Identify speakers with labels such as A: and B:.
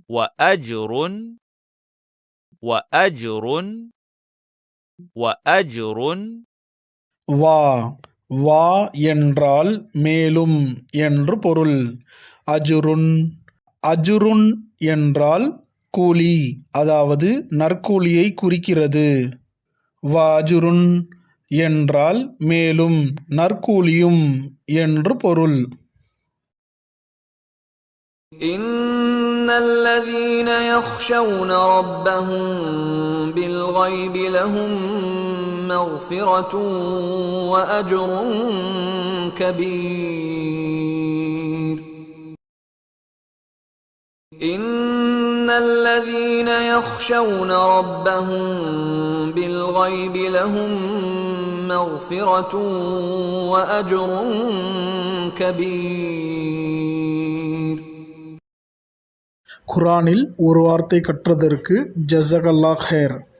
A: وأجر وأجر وأجر
B: வா வா என்றால் மேலும் என்று பொருள். அஜுருன் அஜுருன் என்றால் கூலி, அதாவது நற்கூலியை குறிக்கிறது. வாஜுருன் என்றால் மேலும் நற்கூலியும் என்று பொருள்.
C: إن الذين يخشون ربهم بالغيب لهم مغفرة وأجر كبير. إن الذين يخشون ربهم بالغيب لهم مغفرة وأجر كبير.
B: குர்ஆனில் ஒரு வார்த்தை கற்றதற்கு ஜஸகல்லாஹ் ஹைர்.